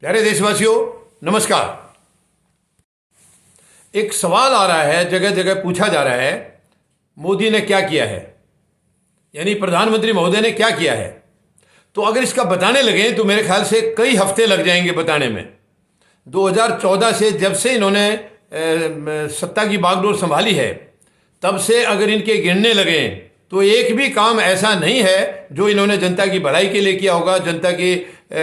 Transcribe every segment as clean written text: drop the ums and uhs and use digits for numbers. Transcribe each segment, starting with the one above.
प्यारे देशवासियों, नमस्कार। एक सवाल आ रहा है, जगह जगह पूछा जा रहा है, मोदी ने क्या किया है, यानी प्रधानमंत्री महोदय ने क्या किया है। तो अगर इसका बताने लगे तो मेरे ख्याल से कई हफ्ते लग जाएंगे बताने में। 2014 से जब से इन्होंने सत्ता की बागडोर संभाली है, तब से अगर इनके गिनने लगे तो एक भी काम ऐसा नहीं है जो इन्होंने जनता की भलाई के लिए किया होगा, जनता के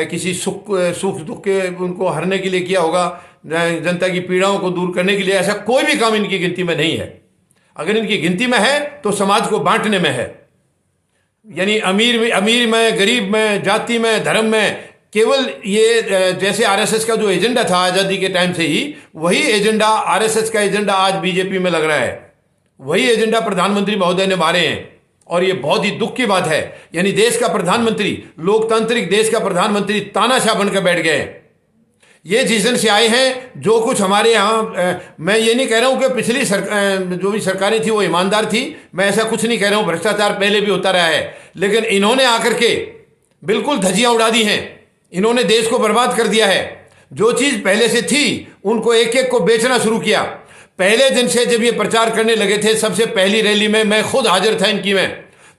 किसी सुख दुख के उनको हरने के लिए किया होगा, जनता की पीड़ाओं को दूर करने के लिए। ऐसा कोई भी काम इनकी गिनती में नहीं है। अगर इनकी गिनती में है तो समाज को बांटने में है, यानी अमीर में, गरीब में, जाति में, धर्म में। केवल ये जैसे आरएसएस का जो एजेंडा था आज़ादी के टाइम से ही, वही एजेंडा आरएसएस का एजेंडा आज बीजेपी में लग रहा है। वही एजेंडा प्रधानमंत्री महोदय ने मारे हैं और ये बहुत ही दुख की बात है। यानी देश का प्रधानमंत्री, लोकतांत्रिक देश का प्रधानमंत्री तानाशाह बनकर बैठ गए। ये जिसन से आए हैं जो कुछ हमारे यहाँ, मैं ये नहीं कह रहा हूँ कि पिछली जो भी सरकारें थी वो ईमानदार थी, मैं ऐसा कुछ नहीं कह रहा हूँ, भ्रष्टाचार पहले भी होता रहा है, लेकिन इन्होंने आकर के बिल्कुल धज्जियाँ उड़ा दी हैं। इन्होंने देश को बर्बाद कर दिया है। जो चीज़ पहले से थी उनको एक एक को बेचना शुरू किया। पहले दिन से जब ये प्रचार करने लगे थे, सबसे पहली रैली में मैं खुद हाजिर था इनकी। मैं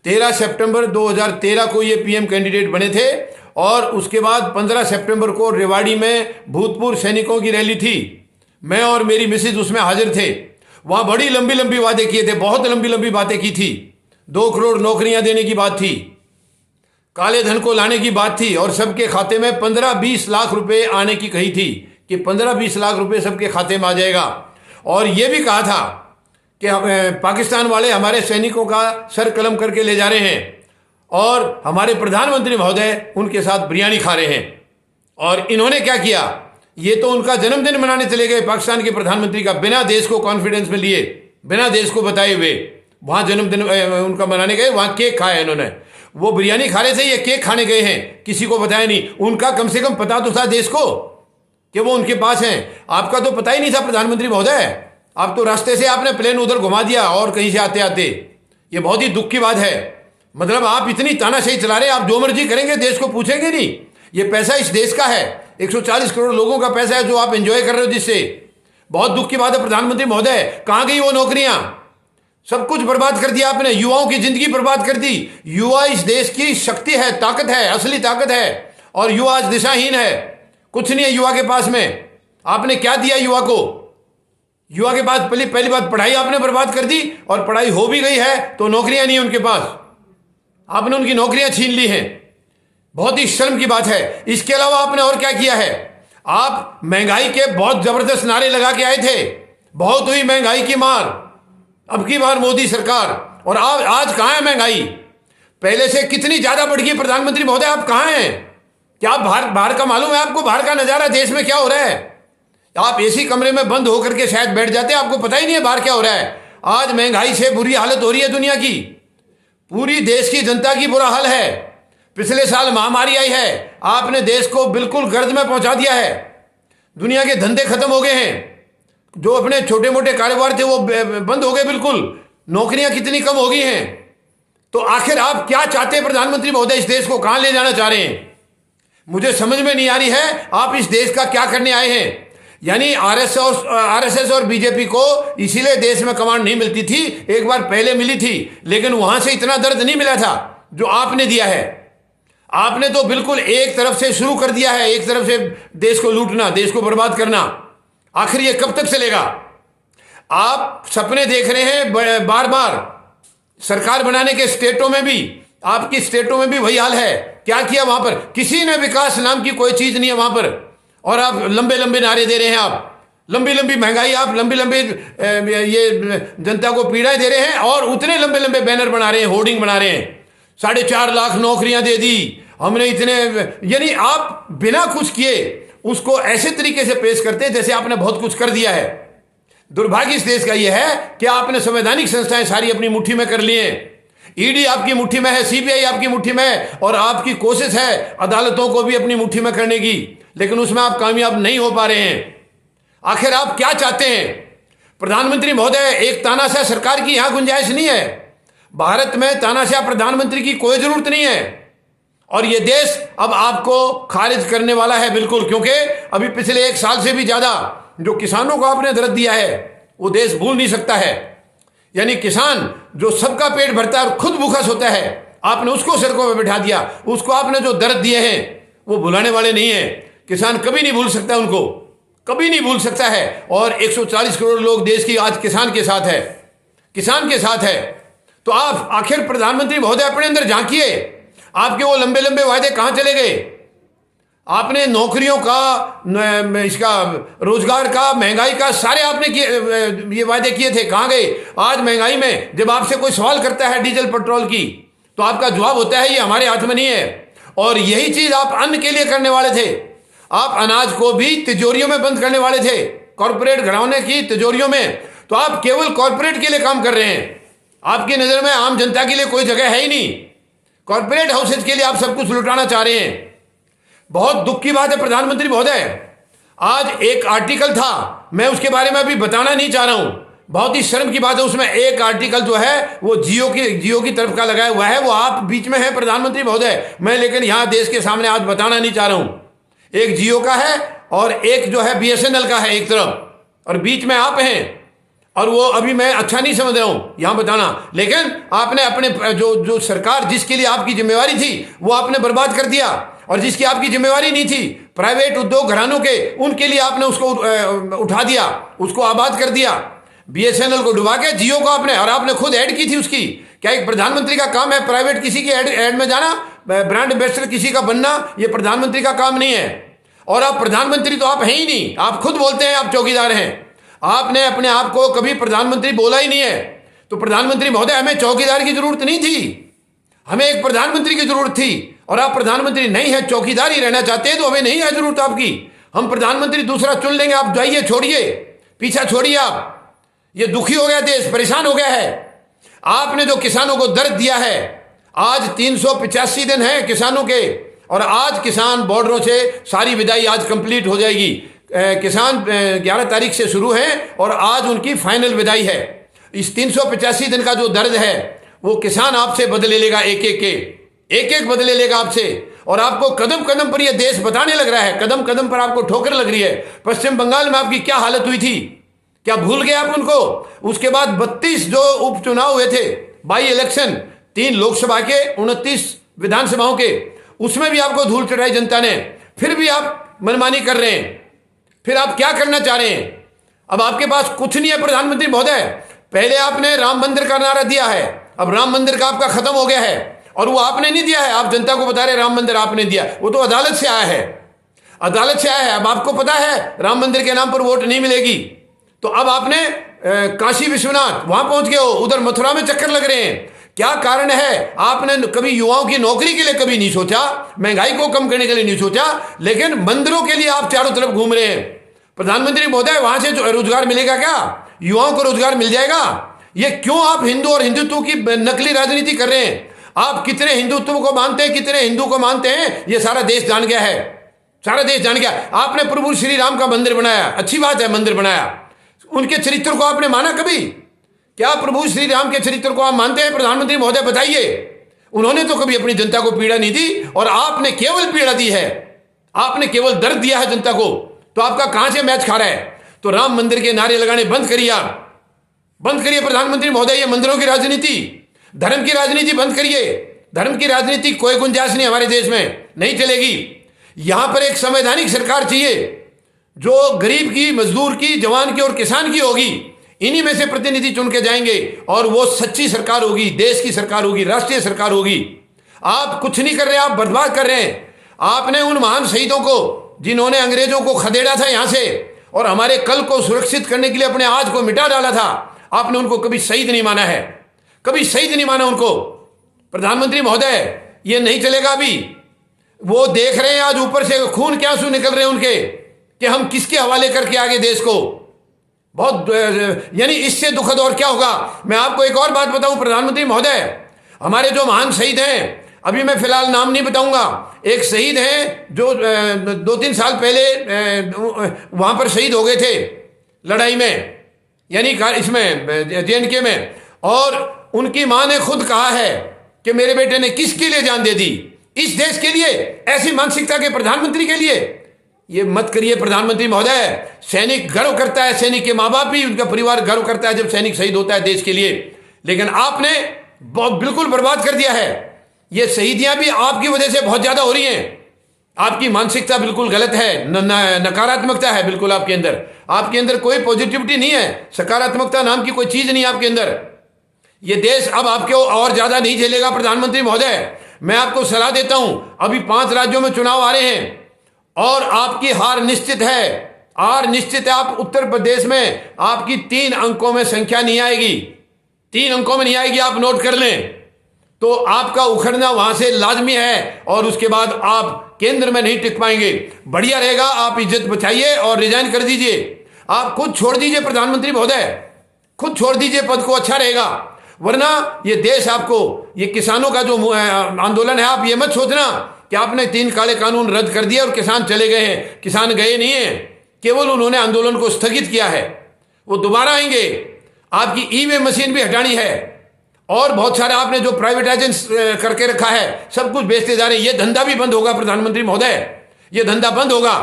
13 सितंबर 2013 को ये पीएम कैंडिडेट बने थे और उसके बाद 15 सितंबर को रेवाड़ी में भूतपूर्व सैनिकों की रैली थी। मैं और मेरी मिसेज उसमें हाजिर थे। वहाँ बड़ी लंबी लंबी बातें किए थे, बहुत लंबी लंबी बातें की थी। 2 करोड़ नौकरियां देने की बात थी, काले धन को लाने की बात थी और सबके खाते में 15-20 लाख रुपए आने की कही थी कि 15-20 लाख रुपए सबके खाते में आ जाएगा। और ये भी कहा था कि पाकिस्तान वाले हमारे सैनिकों का सर कलम करके ले जा रहे हैं और हमारे प्रधानमंत्री महोदय उनके साथ बिरयानी खा रहे हैं। और इन्होंने क्या किया, ये तो उनका जन्मदिन मनाने चले गए पाकिस्तान के प्रधानमंत्री का, बिना देश को कॉन्फिडेंस में लिए, बिना देश को बताए हुए वहाँ जन्मदिन उनका मनाने गए। वहाँ केक खाया इन्होंने। वो बिरयानी खा रहे थे, ये केक खाने गए हैं, किसी को बताया नहीं। उनका कम से कम पता तो था देश को कि वो उनके पास हैं। आपका तो पता ही नहीं था प्रधानमंत्री महोदय। आप तो रास्ते से आपने प्लेन उधर घुमा दिया और कहीं से आते आते। ये बहुत ही दुख की बात है। मतलब आप इतनी तानाशाही चला रहे, आप जो मर्जी करेंगे, देश को पूछेंगे नहीं। ये पैसा इस देश का है, 140 करोड़ लोगों का पैसा है जो आप एंजॉय कर रहे हो जिससे। बहुत दुख की बात है प्रधानमंत्री महोदय। कहाँ गई वो नौकरियां? सब कुछ बर्बाद कर दिया आपने, युवाओं की जिंदगी बर्बाद कर दी। युवा इस देश की शक्ति है, ताकत है, असली ताकत है। और युवा आज दिशाहीन है, कुछ नहीं है युवा के पास में। आपने क्या दिया युवा को? युवा के पास पहली बात पढ़ाई आपने बर्बाद कर दी, और पढ़ाई हो भी गई है तो नौकरियां नहीं उनके पास, आपने उनकी नौकरियां छीन ली हैं। बहुत ही शर्म की बात है। इसके अलावा आपने और क्या किया है? आप महंगाई के बहुत जबरदस्त नारे लगा के आए थे, बहुत हुई महंगाई की मार, अब की बार मोदी सरकार। और आज कहां है महंगाई? पहले से कितनी ज्यादा बढ़ गई। प्रधानमंत्री महोदय आप कहां हैं? क्या आप बाहर का मालूम है आपको? बाहर का नजारा देश में क्या हो रहा है? आप एसी कमरे में बंद होकर के शायद बैठ जाते हैं, आपको पता ही नहीं है बाहर क्या हो रहा है। आज महंगाई से बुरी हालत हो रही है दुनिया की, पूरी देश की जनता की बुरा हाल है। पिछले साल महामारी आई है, आपने देश को बिल्कुल गर्द में पहुंचा दिया है। दुनिया के धंधे खत्म हो गए हैं, जो अपने छोटे मोटे कारोबार थे वो बंद हो गए बिल्कुल। नौकरियां कितनी कम हो गई हैं। तो आखिर आप क्या चाहते हैं प्रधानमंत्री महोदय? इस देश को कहां ले जाना चाह रहे हैं? मुझे समझ में नहीं आ रही है आप इस देश का क्या करने आए हैं। यानी आरएसएस और बीजेपी को इसीलिए देश में कमांड नहीं मिलती थी। एक बार पहले मिली थी, लेकिन वहां से इतना दर्द नहीं मिला था जो आपने दिया है। आपने तो बिल्कुल एक तरफ से शुरू कर दिया है, एक तरफ से देश को लूटना, देश को बर्बाद करना। आखिर ये कब तक चलेगा? आप सपने देख रहे हैं बार बार, सरकार बनाने के स्टेटों में भी, आपकी स्टेटों में भी वही हाल है। क्या किया वहां पर? किसी ने विकास नाम की कोई चीज नहीं है वहां पर। और आप लंबे लंबे नारे दे रहे हैं, आप लंबी लंबी महंगाई, आप लंबी लंबी ये जनता को पीड़ाएं दे रहे हैं और उतने लंबे लंबे बैनर बना रहे हैं, होर्डिंग बना रहे हैं। 4.5 लाख नौकरियां दे दी हमने इतने। यानी आप बिना कुछ किए उसको ऐसे तरीके से पेश करते हैं जैसे आपने बहुत कुछ कर दिया है। दुर्भाग्य इस देश का यह है कि आपने संवैधानिक संस्थाएं सारी अपनी मुट्ठी में कर लिए। ईडी आपकी मुट्ठी में है, सीबीआई आपकी मुट्ठी में है, और आपकी कोशिश है अदालतों को भी अपनी मुट्ठी में करने की, लेकिन उसमें आप कामयाब नहीं हो पा रहे हैं। आखिर आप क्या चाहते हैं प्रधानमंत्री महोदय? एक तानाशाह सरकार की यहां गुंजाइश नहीं है। भारत में तानाशाह प्रधानमंत्री की कोई जरूरत नहीं है। और ये देश अब आपको खारिज करने वाला है बिल्कुल, क्योंकि अभी पिछले 1 साल से भी ज्यादा जो किसानों को आपने दर्द दिया है वो देश भूल नहीं सकता है। यानी किसान जो सबका पेट भरता है और खुद भूखा सोता है, आपने उसको सड़कों पर बिठा दिया, उसको आपने जो दर्द दिए हैं वो भुलाने वाले नहीं है। किसान कभी नहीं भूल सकता, उनको कभी नहीं भूल सकता है। और 140 करोड़ लोग देश की आज किसान के साथ है, किसान के साथ है। तो आप आखिर प्रधानमंत्री महोदय अपने अंदर झांकिए, आपके वो लंबे लंबे वायदे कहां चले गए? आपने नौकरियों का, इसका रोजगार का, महंगाई का सारे आपने ये वायदे किए थे, कहां गए? आज महंगाई में जब आपसे कोई सवाल करता है डीजल पेट्रोल की, तो आपका जवाब होता है ये हमारे हाथ में नहीं है। और यही चीज आप अन्न के लिए करने वाले थे। आप अनाज को भी तिजोरियों में बंद करने वाले थे, कॉरपोरेट घराने की तिजोरियों में। तो आप केवल कॉरपोरेट के लिए काम कर रहे हैं, आपकी नजर में आम जनता के लिए कोई जगह है ही नहीं। कॉरपोरेट हाउसेज के लिए आप सब कुछ लुटाना चाह रहे हैं। बहुत दुख की बात है प्रधानमंत्री महोदय, आज एक आर्टिकल था, मैं उसके बारे में अभी बताना नहीं चाह रहा हूं, बहुत ही शर्म की बात है। उसमें एक आर्टिकल जो है वो जियो की तरफ का लगाया हुआ है, वो आप बीच में है प्रधानमंत्री महोदय, मैं लेकिन यहां देश के सामने आज बताना नहीं चाह रहा हूं। एक जियो का है और एक जो है BSNL का है एक तरफ, और बीच में आप हैं। और वो अभी मैं अच्छा नहीं समझ रहा हूं यहां बताना, लेकिन आपने अपने जो सरकार जिसके लिए आपकी जिम्मेवारी थी वो आपने बर्बाद कर दिया, और जिसकी आपकी जिम्मेवारी नहीं थी प्राइवेट उद्योग घरानों के, उनके लिए आपने उसको उठा दिया, उसको आबाद कर दिया। BSNL को डुबा के जियो को आपने, और आपने खुद ऐड की थी उसकी। क्या एक प्रधानमंत्री का काम है प्राइवेट किसी की ऐड में जाना, ब्रांड एम्बेसडर किसी का बनना? ये प्रधानमंत्री का काम नहीं है। और आप प्रधानमंत्री तो आप हैं ही नहीं, आप खुद बोलते हैं आप चौकीदार हैं। आपने अपने आप को कभी प्रधानमंत्री बोला ही नहीं है। तो प्रधानमंत्री महोदय, हमें चौकीदार की जरूरत नहीं थी, हमें एक प्रधानमंत्री की जरूरत थी। और आप प्रधानमंत्री नहीं है, चौकीदार ही रहना चाहते हैं, तो हमें नहीं है जरूरत आपकी। हम प्रधानमंत्री दूसरा चुन लेंगे, आप जाइए, छोड़िए, पीछा छोड़िए। आप ये दुखी हो गया देश, परेशान हो गया है। आपने जो किसानों को दर्द दिया है, आज 385 दिन है किसानों के, और आज किसान बॉर्डरों से सारी विदाई आज कंप्लीट हो जाएगी। किसान 11 तारीख से शुरू है और आज उनकी फाइनल विदाई है। इस 385 दिन का जो दर्द है वो किसान आपसे बदले लेगा, एक एक बदले लेगा आपसे। और आपको कदम कदम पर यह देश बताने लग रहा है, कदम कदम पर आपको ठोकर लग रही है। पश्चिम बंगाल में आपकी क्या हालत हुई थी, क्या भूल गए आप उनको? उसके बाद 32 जो उपचुनाव हुए थे, बाई इलेक्शन, 3 लोकसभा के, 29 विधानसभाओं के, उसमें भी आपको धूल चढ़ाई जनता ने। फिर भी आप मनमानी कर रहे हैं, फिर आप क्या करना चाह रहे हैं? अब आपके पास कुछ नहीं है प्रधानमंत्री महोदय। पहले आपने राम मंदिर का नारा दिया है, अब राम मंदिर का आपका खत्म हो गया है, और वो आपने नहीं दिया है, आप जनता को बता रहे राम मंदिर आपने दिया, वो तो अदालत से आया है, अदालत से आया है। अब आपको पता है राम मंदिर के नाम पर वोट नहीं मिलेगी, तो अब आपने काशी विश्वनाथ वहां पहुंच गए हो, उधर मथुरा में चक्कर लग रहे हैं। क्या कारण है? आपने कभी युवाओं की नौकरी के लिए कभी नहीं सोचा, महंगाई को कम करने के लिए नहीं सोचा, लेकिन मंदिरों के लिए आप चारों तरफ घूम रहे हैं। प्रधानमंत्री महोदय, वहां से रोजगार मिलेगा क्या? युवाओं को रोजगार मिल जाएगा? ये क्यों आप हिंदू और हिंदुत्व की नकली राजनीति कर रहे हैं? आप कितने हिंदुत्व को मानते हैं, कितने हिंदू को मानते हैं, ये सारा देश जान गया है, सारा देश जान गया। आपने प्रभु श्री राम का मंदिर बनाया, अच्छी बात है, मंदिर बनाया, उनके चरित्र को आपने माना कभी? क्या प्रभु श्री राम के चरित्र को आप मानते हैं प्रधानमंत्री महोदय? बताइए। उन्होंने तो कभी अपनी जनता को पीड़ा नहीं दी, और आपने केवल पीड़ा दी है, आपने केवल दर्द दिया है जनता को। तो आपका कहां से मैच खा रहा है? तो राम मंदिर के नारे लगाने बंद करिए, आप बंद करिए प्रधानमंत्री महोदय। ये मंदिरों की राजनीति, धर्म की राजनीति बंद करिए। धर्म की राजनीति कोई गुंजाइश नहीं हमारे देश में, नहीं चलेगी। यहां पर एक संवैधानिक सरकार चाहिए जो गरीब की, मजदूर की, जवान की और किसान की होगी। इन्हीं में से प्रतिनिधि चुन के जाएंगे, और वो सच्ची सरकार होगी, देश की सरकार होगी, राष्ट्रीय सरकार होगी। आप कुछ नहीं कर रहे, आप बर्बाद कर रहे हैं। आपने उन महान शहीदों को, जिन्होंने अंग्रेजों को खदेड़ा था यहां से और हमारे कल को सुरक्षित करने के लिए अपने आज को मिटा डाला था, आपने उनको कभी शहीद नहीं माना है, कभी शहीद नहीं माना उनको। प्रधानमंत्री महोदय, ये नहीं चलेगा। अभी वो देख रहे हैं आज ऊपर से खून के आंसू निकल रहे हैं उनके, कि हम किसके हवाले करके आगे देश को। बहुत, यानी इससे दुखद और क्या होगा। मैं आपको एक और बात बताऊं प्रधानमंत्री महोदय, हमारे जो महान शहीद हैं, अभी मैं फिलहाल नाम नहीं बताऊंगा, एक शहीद हैं जो 2-3 साल पहले वहां पर शहीद हो गए थे लड़ाई में, यानी इसमें JNK में, और उनकी मां ने खुद कहा है कि मेरे बेटे ने किसके लिए जान दे दी, इस देश के लिए, ऐसी मानसिकता के प्रधानमंत्री के लिए ये मत करिए प्रधानमंत्री महोदय। सैनिक गर्व करता है, सैनिक के माँ बाप भी, उनका परिवार गर्व करता है जब सैनिक शहीद होता है देश के लिए, लेकिन आपने बिल्कुल बर्बाद कर दिया है। ये शहीदियां भी आपकी वजह से बहुत ज्यादा हो रही हैं। आपकी मानसिकता बिल्कुल गलत है, नकारात्मकता है बिल्कुल आपके अंदर। आपके अंदर कोई पॉजिटिविटी नहीं है, सकारात्मकता नाम की कोई चीज नहीं आपके अंदर। ये देश अब आपके और ज्यादा नहीं झेलेगा प्रधानमंत्री महोदय। मैं आपको सलाह देता हूं, अभी 5 राज्यों में चुनाव आ रहे हैं और आपकी हार निश्चित है, हार निश्चित है। आप उत्तर प्रदेश में आपकी 3 अंकों में संख्या नहीं आएगी, 3 अंकों में नहीं आएगी, आप नोट कर लें। तो आपका उखड़ना वहां से लाजमी है और उसके बाद आप केंद्र में नहीं टिक पाएंगे। बढ़िया रहेगा आप इज्जत बचाइए और रिजाइन कर दीजिए, आप खुद छोड़ दीजिए प्रधानमंत्री महोदय, खुद छोड़ दीजिए पद को, अच्छा रहेगा। वरना ये देश आपको, ये किसानों का जो आंदोलन है, आप ये मत सोचना कि आपने 3 काले कानून रद्द कर दिए और किसान चले गए हैं। किसान गए नहीं है, केवल उन्होंने आंदोलन को स्थगित किया है। वो दोबारा आएंगे। आपकी ईवीएम मशीन भी हटानी है और बहुत सारे आपने जो प्राइवेटाइजेशन करके रखा है, सब कुछ बेचते जा रहे हैं। ये धंधा भी बंद होगा प्रधानमंत्री महोदय, ये धंधा बंद होगा।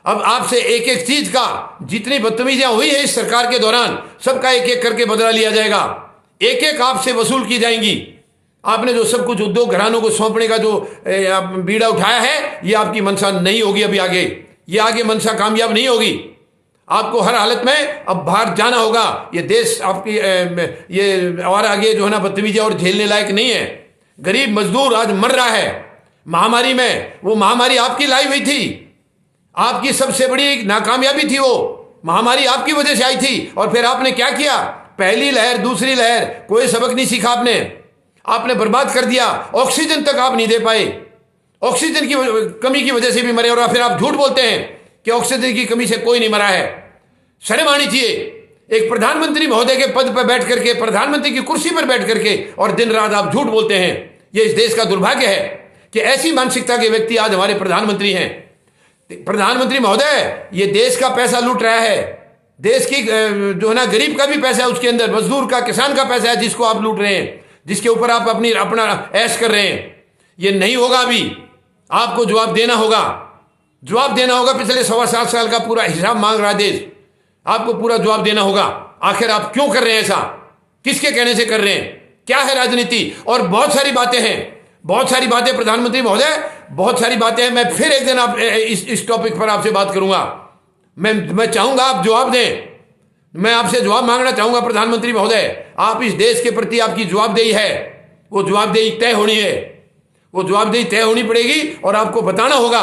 अब आपसे एक एक चीज का, जितनी बदतमीजियां हुई है इस सरकार के दौरान, सबका एक एक करके बदला लिया जाएगा, एक एक आपसे वसूल की जाएंगी। आपने जो सब कुछ उद्योग घरानों को सौंपने का जो बीड़ा उठाया है, ये आपकी मंशा नहीं होगी अभी आगे, ये आगे मंशा कामयाब नहीं होगी। आपको हर हालत में अब बाहर जाना होगा। ये देश आपकी ये और आगे जो है ना बदतमीजी और झेलने लायक नहीं है। गरीब मजदूर आज मर रहा है महामारी में। वो महामारी आपकी लाई हुई थी, आपकी सबसे बड़ी नाकामयाबी थी। वो महामारी आपकी वजह से आई थी और फिर आपने क्या किया? पहली लहर, दूसरी लहर, कोई सबक नहीं सीखा आपने बर्बाद कर दिया। ऑक्सीजन तक आप नहीं दे पाए, ऑक्सीजन की कमी की वजह से भी मरे। और फिर आप झूठ बोलते हैं कि ऑक्सीजन की कमी से कोई नहीं मरा है। शर्म आनी चाहिए एक प्रधानमंत्री महोदय के पद पर बैठ करके, प्रधानमंत्री की कुर्सी पर बैठ करके, और दिन रात आप झूठ बोलते हैं। यह इस देश का दुर्भाग्य है कि ऐसी मानसिकता के व्यक्ति आज हमारे प्रधानमंत्री हैं। प्रधानमंत्री महोदय, ये देश का पैसा लूट रहा है, देश की जो है ना गरीब का भी पैसा है उसके अंदर, मजदूर का, किसान का पैसा है जिसको आप लूट रहे हैं, जिसके ऊपर आप अपना ऐश कर रहे हैं। ये नहीं होगा, अभी आपको जवाब देना होगा, जवाब देना होगा। पिछले 7.25 साल का पूरा हिसाब मांग रहा देश, आपको पूरा जवाब देना होगा। आखिर आप क्यों कर रहे हैं ऐसा? किसके कहने से कर रहे हैं? क्या है राजनीति? और बहुत सारी बातें हैं, बहुत सारी बातें प्रधानमंत्री महोदय, बहुत सारी बातें हैं। मैं फिर एक दिन आप इस टॉपिक पर आपसे बात करूंगा। मैं चाहूंगा आप जवाब दें, मैं आपसे जवाब मांगना चाहूंगा प्रधानमंत्री महोदय। आप इस देश के प्रति आपकी जवाबदेही है, वो जवाबदेही तय होनी है, वो जवाबदेही तय होनी पड़ेगी और आपको बताना होगा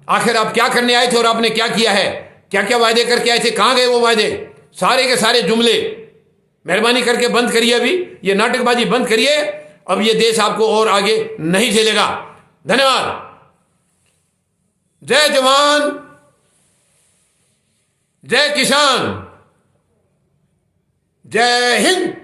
आखिर आप क्या करने आए थे और आपने क्या किया है, क्या क्या वायदे करके आए थे, कहां गए वो वायदे, सारे के सारे जुमले मेहरबानी करके बंद करिए। अभी ये नाटकबाजी बंद करिए, अब ये देश आपको और आगे नहीं झेलेगा। धन्यवाद। जय जवान, जय किसान, जय हिंद।